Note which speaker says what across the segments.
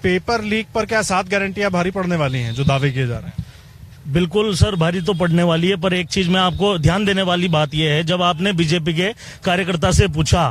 Speaker 1: Paper leak पर क्या 7 गारंटियां भारी पड़ने वाली हैं जो दावे किए जा रहे हैं?
Speaker 2: बिल्कुल सर, भारी तो पड़ने वाली है, पर एक चीज में आपको ध्यान देने वाली बात यह है, जब आपने बीजेपी के कार्यकर्ता से पूछा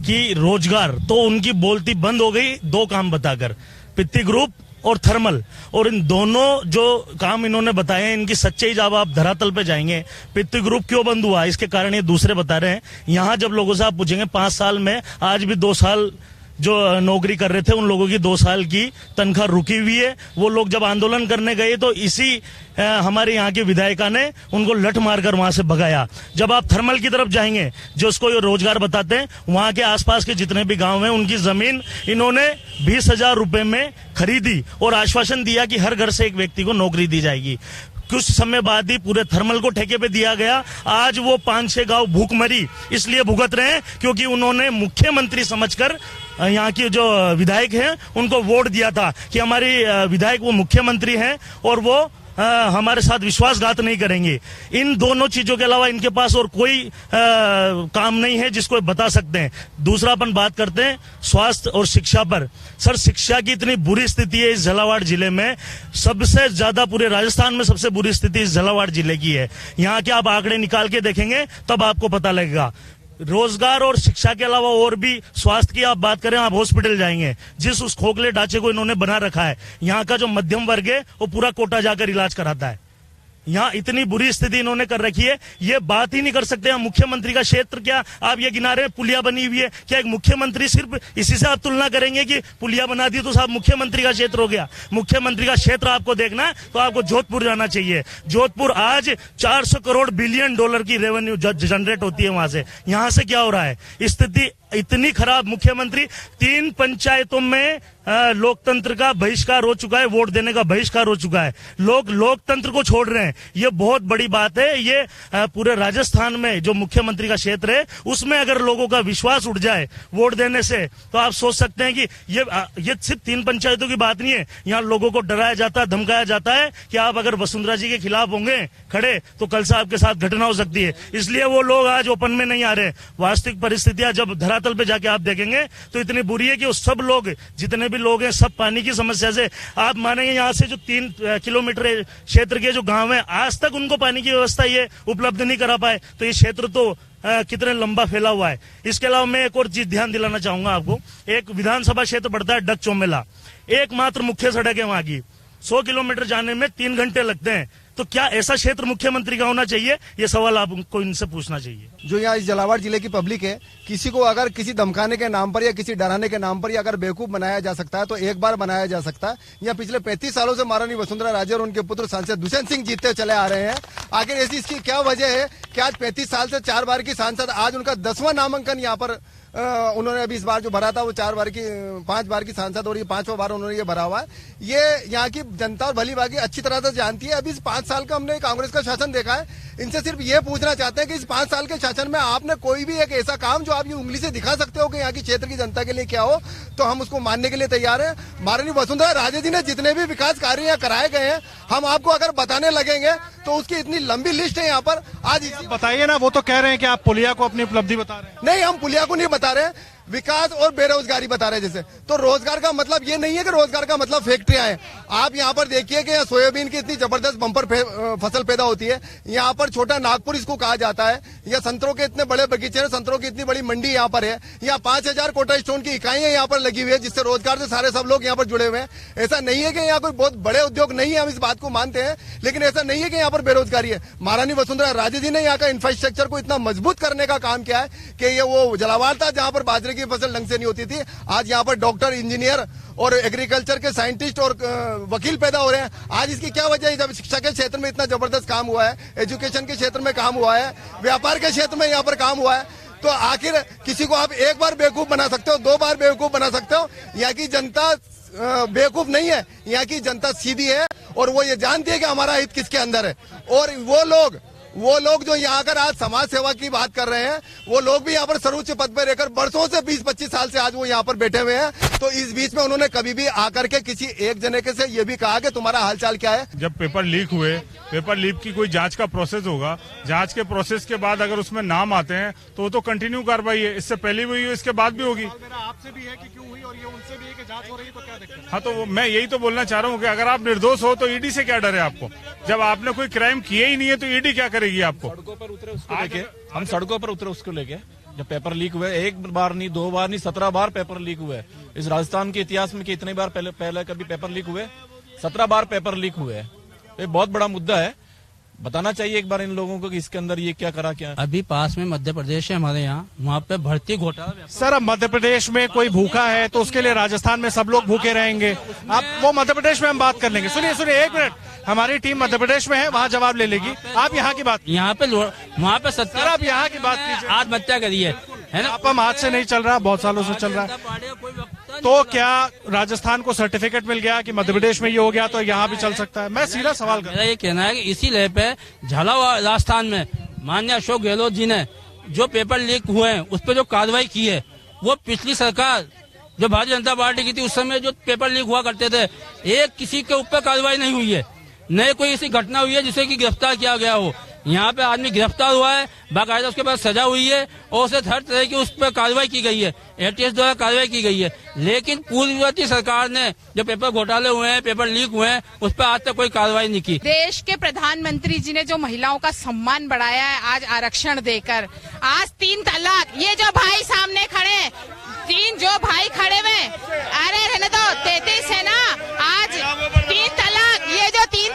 Speaker 2: कि रोजगार, तो उनकी बोलती बंद हो गई दो काम बताकर, पित्ती ग्रुप और थर्मल। और इन दोनों जो काम इन्होंने बताए हैं, इनकी सच्चाई जब आप धरातल पे जाएंगे, पित्ती ग्रुप क्यों बंद हुआ इसके कारण ये दूसरे बता रहे हैं। यहाँ जब लोगों से आप पूछेंगे 5 साल में, आज भी 2 साल जो नौकरी कर रहे थे उन लोगों की 2 साल की तनख्वाह रुकी हुई है। वो लोग जब आंदोलन करने गए तो इसी हमारे यहाँ के विधायिका ने उनको लठ मारकर वहां से भगाया। जब आप थर्मल की तरफ जाएंगे, जो उसको ये रोजगार बताते हैं, वहां के आसपास के जितने भी गांव हैं उनकी जमीन इन्होंने 20,000 रुपए में खरीदी और आश्वासन दिया कि हर घर से एक व्यक्ति को नौकरी दी जाएगी। कुछ समय बाद ही पूरे थर्मल को ठेके पे दिया गया। आज वो 5-6 गांव भूखमरी इसलिए भुगत रहे हैं क्योंकि उन्होंने मुख्यमंत्री समझकर यहाँ की जो विधायक हैं उनको वोट दिया था कि हमारी विधायक वो मुख्यमंत्री हैं और वो हमारे साथ विश्वासघात नहीं करेंगे। इन दोनों चीजों के अलावा इनके पास और कोई काम नहीं है जिसको बता सकते हैं। दूसरा अपन बात करते हैं स्वास्थ्य और शिक्षा पर। सर, शिक्षा की इतनी बुरी स्थिति है इस झालावाड़ जिले में, सबसे ज्यादा पूरे राजस्थान में सबसे बुरी स्थिति इस झालावाड़ जिले की है। यहाँ के आप आंकड़े निकाल के देखेंगे तब आपको पता लगेगा। रोजगार और शिक्षा के अलावा और भी स्वास्थ्य की आप बात करें, आप हॉस्पिटल जाएंगे, जिस उस खोखले ढांचे को इन्होंने बना रखा है, यहाँ का जो मध्यम वर्ग है वो पूरा कोटा जाकर इलाज कराता है। यहाँ इतनी बुरी स्थिति इन्होंने कर रखी है, ये बात ही नहीं कर सकते हम। मुख्यमंत्री का क्षेत्र क्या आप ये गिना रहे हैं, पुलिया बनी हुई है, क्या एक मुख्यमंत्री सिर्फ इसी से आप तुलना करेंगे कि पुलिया बना दी तो साहब मुख्यमंत्री का क्षेत्र हो गया? मुख्यमंत्री का क्षेत्र आपको देखना है तो आपको जोधपुर जाना चाहिए। जोधपुर आज 400 करोड़ बिलियन डॉलर की रेवेन्यू जनरेट होती है वहां से। यहाँ से क्या हो रहा है? स्थिति इतनी खराब। मुख्यमंत्री 3 पंचायतों में लोकतंत्र का बहिष्कार हो चुका है, वोट देने का बहिष्कार हो चुका है। लोग लोकतंत्र को छोड़ रहे हैं, ये बहुत बड़ी बात है। ये पूरे राजस्थान में जो मुख्यमंत्री का क्षेत्र है उसमें अगर लोगों का विश्वास उठ जाए वोट देने से, तो आप सोच सकते हैं कि ये सिर्फ 3 पंचायतों की बात नहीं है। यहाँ लोगों को डराया जाता है, धमकाया जाता है कि आप अगर वसुंधरा जी के खिलाफ होंगे खड़े तो कल से आपके साथ घटना हो सकती है। इसलिए वो लोग आज ओपन में नहीं आ रहे। वास्तविक परिस्थितियां जब धरातल पे जाके आप देखेंगे तो इतनी बुरी है कि वो सब लोग, जितने भी लोग हैं, सब पानी की समस्या से, आप मानेंगे यहाँ से जो 3 किलोमीटर क्षेत्र के जो गांव हैं, आज तक उनको पानी की व्यवस्था ये उपलब्ध नहीं करा पाए। तो ये क्षेत्र तो कितने लंबा फैला हुआ है। इसके अलावा मैं एक और चीज ध्यान दिलाना चाहूंगा आपको। एक विधानसभा क्षेत्र पड़ता है डग चोमेला, एकमात्र मुख्य सड़क है वहां की, 100 किलोमीटर जाने में 3 घंटे लगते हैं। तो क्या ऐसा क्षेत्र मुख्यमंत्री का होना चाहिए? ये सवाल आपको इनसे पूछना चाहिए।
Speaker 3: जो यहाँ इस झालावाड़ जिले की पब्लिक है, किसी को अगर किसी धमकाने के नाम पर या किसी डराने के नाम पर या अगर बेवकूफ बनाया जा सकता है तो एक बार बनाया जा सकता है। यहाँ पिछले 35 सालों से महारानी वसुंधरा राजे और उनके पुत्र सांसद दुष्यंत सिंह जीतते चले आ रहे हैं। आखिर ऐसी इसकी क्या वजह है कि आज 35 साल से 4 बार की सांसद, आज उनका 10वां नामांकन यहाँ पर उन्होंने अभी इस बार जो भरा था वो 5 बार की सांसद और ये 5वां बार उन्होंने ये भरा हुआ है। ये यहाँ की जनता और भली भागी अच्छी तरह से जानती है। अभी इस 5 साल का हमने कांग्रेस का शासन देखा है। इनसे सिर्फ ये पूछना चाहते हैं कि इस 5 साल के शासन में आपने कोई भी एक ऐसा काम जो आप ये उंगली से दिखा सकते हो कि यहाँ की क्षेत्र की जनता के लिए क्या हो, तो हम उसको मानने के लिए तैयार हैं। महारानी वसुंधरा राजे जी ने जितने भी विकास कार्य यहाँ कराए गए हैं, हम आपको अगर बताने लगेंगे तो उसकी इतनी लंबी लिस्ट है यहाँ पर। आज
Speaker 1: बताइए ना, वो तो कह रहे हैं कि आप पुलिया को अपनी उपलब्धि बता रहे हैं।
Speaker 3: नहीं, हम पुलिया को नहीं बता रहे, विकास और बेरोजगारी बता रहे हैं। जैसे तो रोजगार का मतलब ये नहीं है कि रोजगार का मतलब फैक्ट्रियां हैं। आप यहाँ पर देखिए कि यहाँ सोयाबीन की इतनी जबरदस्त बम्पर फसल पैदा होती है। यहाँ पर छोटा नागपुर इसको कहा जाता है। यहाँ संतरों के इतने बड़े बगीचे हैं, संतरों की इतनी बड़ी मंडी यहाँ पर है। यहाँ 5000 कोटा स्टोन की इकाइयां यहाँ पर लगी हुई है, जिससे रोजगार से सारे सब लोग यहाँ पर जुड़े हुए हैं। ऐसा नहीं है कि यहाँ कोई बहुत बड़े उद्योग नहीं है, हम इस बात को मानते हैं, लेकिन ऐसा नहीं है कि यहाँ पर बेरोजगारी है। महारानी वसुंधरा राजे जी ने यहाँ का इंफ्रास्ट्रक्चर को इतना मजबूत करने का काम किया है कि ये वो झालावाड़ था जहाँ पर बाजरे की फसल ढंग से नहीं होती थी, आज यहाँ पर डॉक्टर, इंजीनियर और एग्रीकल्चर के साइंटिस्ट और वकील पैदा हो रहे हैं। आज इसकी क्या वजह है? जब शिक्षा के क्षेत्र में इतना जबरदस्त काम हुआ है, एजुकेशन के क्षेत्र में काम हुआ है, व्यापार के क्षेत्र में यहाँ पर काम हुआ है, तो आखिर किसी को आप एक बार बेवकूफ बना सकते हो, 2 बार बेवकूफ बना सकते हो? यहाँ की जनता बेवकूफ नहीं है, यहाँ की जनता सीधी है और वो ये जानती है कि हमारा हित किसके अंदर है। और वो लोग जो यहाँ आकर आज समाज सेवा की बात कर रहे हैं, वो लोग भी यहाँ पर सर्वोच्च पद पर रहकर बरसों से 20-25 साल से आज वो यहाँ पर बैठे हुए हैं। तो इस बीच में उन्होंने कभी भी आकर के किसी एक जने के से ये भी कहा कि तुम्हारा हालचाल क्या है?
Speaker 1: जब पेपर लीक हुए
Speaker 4: पेपर लीक की कोई जांच का प्रोसेस होगा, जांच के प्रोसेस के बाद अगर उसमें नाम आते हैं तो वो तो कंटिन्यू कार्रवाई है। इससे पहले भी हुई है, इसके बाद भी होगी।
Speaker 1: मेरा आपसे भी है कि क्यों हुई और ये उनसे भी है कि जांच हो रही है, तो क्या दिक्कत?
Speaker 4: हाँ, तो मैं यही तो बोलना चाह रहा हूँ कि अगर आप निर्दोष हो तो ईडी से क्या डर है आपको? जब आपने कोई क्राइम किया ही नहीं है तो ईडी क्या करेगी आपको?
Speaker 5: सड़कों पर उतरे उसको लेके, हम सड़कों पर उतरे उसको लेके। जब पेपर लीक हुए, एक बार नहीं, 2 बार नहीं, 17 बार पेपर लीक हुए इस राजस्थान के इतिहास में। कि इतनी बार पहले कभी पेपर लीक हुए? 17 बार पेपर लीक हुए। ये बहुत बड़ा मुद्दा है, बताना चाहिए एक बार इन लोगों को कि इसके अंदर ये क्या करा क्या।
Speaker 6: अभी पास में मध्य प्रदेश है हमारे यहाँ, वहाँ पे भर्ती घोटाला।
Speaker 1: सर, अब मध्य प्रदेश में कोई भूखा है तो उसके लिए राजस्थान में सब लोग भूखे रहेंगे। अब वो मध्य प्रदेश में हम बात कर लेंगे। सुनिए 1 मिनट, हमारी टीम मध्य प्रदेश में है, वहाँ जवाब ले लेगी। आप यहाँ की बात,
Speaker 6: यहाँ पे वहाँ पे
Speaker 1: सर आप यहाँ की बात कीजिए।
Speaker 6: आत्महत्या करी है ना।
Speaker 1: आपम हाथ से नहीं चल रहा, बहुत सालों से चल रहा है। तो क्या राजस्थान को सर्टिफिकेट मिल गया कि मध्य प्रदेश में ये हो गया तो यहाँ भी चल सकता है? मैं सीधा सवाल कर
Speaker 6: मेरा ये कहना है कि इसी लय पे झालावाड़ राजस्थान में माननीय अशोक गहलोत जी ने जो पेपर लीक हुए हैं उस पर जो कार्रवाई की है, वो पिछली सरकार जो भारतीय जनता पार्टी की थी उस समय जो पेपर लीक हुआ करते थे, एक किसी के ऊपर कार्रवाई नहीं हुई है, न कोई ऐसी घटना हुई है जिसे कि गिरफ्तार किया गया हो। यहाँ पे आदमी गिरफ्तार हुआ है, बाकायदा उसके बाद सजा हुई है और उसे हर तरह की उस पर कार्रवाई की गई है, एटीएस द्वारा कार्रवाई की गई है। लेकिन पूर्ववर्ती सरकार ने जो पेपर घोटाले हुए हैं, पेपर लीक हुए हैं, उस पर आज तक कोई कार्रवाई नहीं की।
Speaker 7: देश के प्रधानमंत्री जी ने जो महिलाओं का सम्मान बढ़ाया है आज आरक्षण देकर, आज 3 तलाक, ये जो भाई सामने खड़े, 3 जो भाई खड़े हुए, अरे रहने दो, 33 है ना, आज 3 तलाक, ये जो 3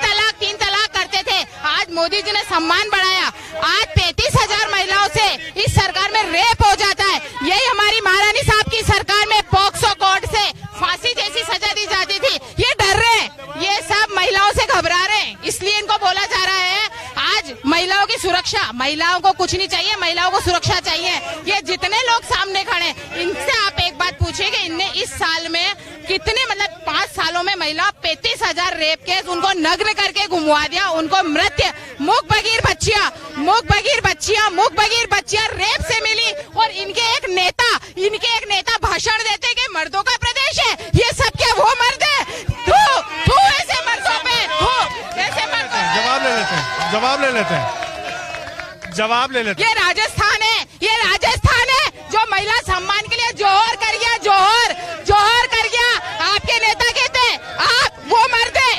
Speaker 7: तलाक करते थे, आज मोदी जी ने सम्मान बढ़ाया। आज 35,000 महिलाओं से इस सरकार में रेप हो जाता है। यही हमारी महारानी साहब की सरकार में पॉक्सो कोर्ट से फांसी जैसी सजा दी जाती थी। ये डर रहे हैं, ये सब महिलाओं से घबरा रहे हैं, इसलिए इनको बोला जा रहा है आज महिलाओं की सुरक्षा। महिलाओं को कुछ नहीं चाहिए, महिलाओं को सुरक्षा चाहिए। ये जितने लोग सामने खड़े, इनसे आप एक बात पूछिए कि इनने इस साल में कितने, मतलब 5 सालों में महिला 35,000 रेप केस, उनको नग्न करके घुमवा दिया, उनको मृत्यु, मूक बगीर बच्चियां रेप से मिली। और इनके एक नेता भाषण देते कि मर्दों का प्रदेश है, ये सब क्या वो मर्द है? तू ऐसे मर्दों पे, ऐसे मर्दों।
Speaker 1: जवाब ले लेते हैं।
Speaker 7: ये राजस्थान है जो महिला सम्मान के लिए जोहर कर गया। आपके नेता कहते हैं आप वो मर्द है,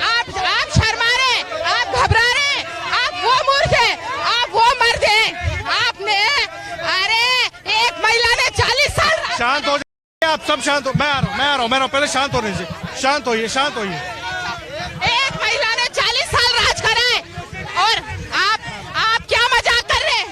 Speaker 7: आप शर्मा रहे, आप घबरा रहे, आप वो मर्द है, आपने, अरे एक महिला ने 40 साल।
Speaker 1: शांत हो जाइए आप सब, शांत हो। मैं आ रहा हूँ, पहले शांत होने दीजिए। शांत होइए।
Speaker 7: एक महिला ने 40 साल राज करा है और आप क्या मजाक कर रहे हैं?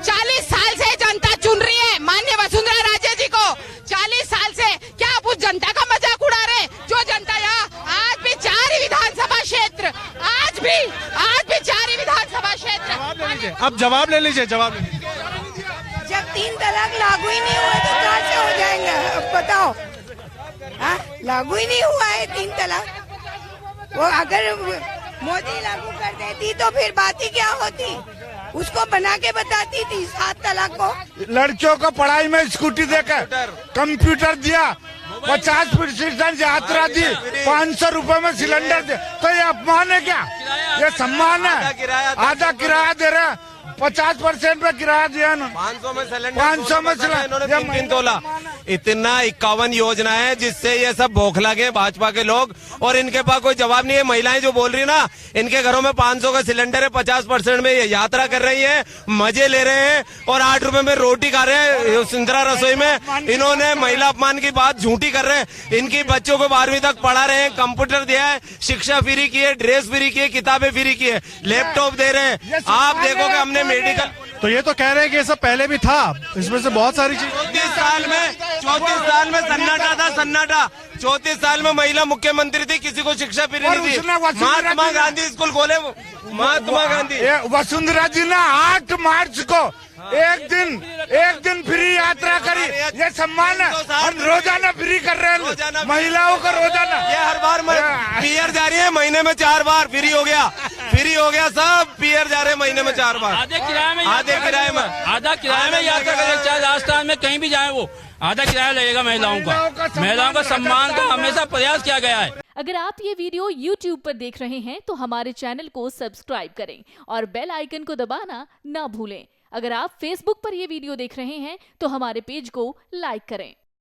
Speaker 7: 40 साल से जनता चुन रही है माननीय वसुंधरा राजे जी को। 40 साल से क्या आप उस जनता का मजाक उड़ा रहे हैं? जो जनता यहाँ आज भी 4 विधानसभा क्षेत्र, आज भी 4 विधानसभा क्षेत्र।
Speaker 1: अब जवाब ले लीजिए।
Speaker 8: जब 3 तलाक लागू ही नहीं हुआ तो कहाँ से हो जाएंगे? अब बताओ, लागू ही नहीं हुआ है 3 तलाक। वो अगर मोदी लागू कर देती तो फिर बात ही क्या होती? उसको बना के बताती थी 7 तलाक को।
Speaker 9: लड़कियों को पढ़ाई में स्कूटी देकर कंप्यूटर दिया, 50% यात्रा दी, 500 रुपए में सिलेंडर दे, तो ये अपमान है क्या? ये सम्मान है? आधा किराया दे रहे, 50% पे किराया दिया ना,
Speaker 10: 500 में सिलेंडर 3 तोला। इतना 51 योजना है जिससे ये सब बौखला गए भाजपा के लोग, और इनके पास कोई जवाब नहीं है। महिलाएं जो बोल रही ना, इनके घरों में 500 का सिलेंडर है, 50% में ये यात्रा कर रही है, मजे ले रहे हैं और 8 रुपए में रोटी खा रहे हैं सुंदरा रसोई में। इन्होंने महिला अपमान की बात झूठी कर रहे हैं। इनकी बच्चों को 12वीं तक पढ़ा रहे हैं, कंप्यूटर दिया है, शिक्षा फ्री की है, ड्रेस फ्री की है, किताबें फ्री की है, लैपटॉप दे रहे हैं। आप देखोगे हमने मेडिकल,
Speaker 1: तो ये तो कह रहे हैं कि ये सब पहले भी था, इसमें से बहुत सारी चीज।
Speaker 10: 34 साल में सन्नाटा था, 34 साल में महिला मुख्यमंत्री थी, किसी को शिक्षा फ्री नहीं थी। महात्मा गांधी स्कूल खोले, महात्मा गांधी।
Speaker 9: वसुंधरा जी ने 8 मार्च को एक दिन फ्री यात्रा करी, ये सम्मान है। और रोजाना फ्री कर रहे हैं महिलाओं को, रोजाना।
Speaker 10: ये हर बार पीयर जा रही है, महीने में 4 बार फ्री हो गया सब पीयर जा रहे हैं महीने में 4 बार।
Speaker 6: आधे किराए में यात्रा करें, चाहे राजस्थान में कहीं भी जाए वो आधा किराया लगेगा महिलाओं का सम्मान का हमेशा प्रयास किया गया है।
Speaker 11: अगर आप ये वीडियो YouTube पर देख रहे हैं तो हमारे चैनल को सब्सक्राइब करें और बेल आइकन को दबाना ना भूलें। अगर आप Facebook पर ये वीडियो देख रहे हैं तो हमारे पेज को लाइक करें।